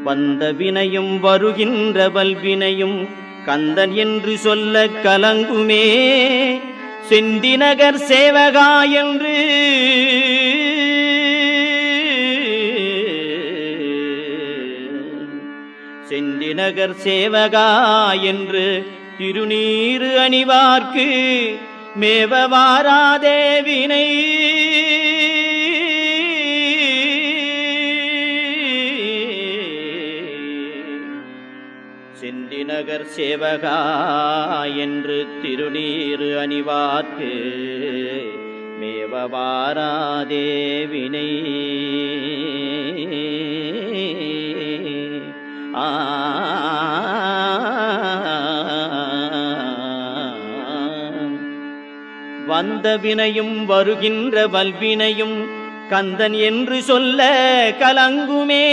வந்த வினையும் வருகின்ற வல்வினையும் கந்தன் என்று சொல்ல கலங்குமே. செந்திநகர் சேவகா என்று செந்திநகர் சேவகா என்று திருநீறு அணிவார்க்கு மேவ வாராதே வினை. செந்திநகர் சேவகா என்று திருநீறு அணிவார்க்கு மேவ வாராதே வினை. வந்த வினையும் வருகின்ற வல்வினையும் கந்தன் என்று சொல்ல கலங்குமே.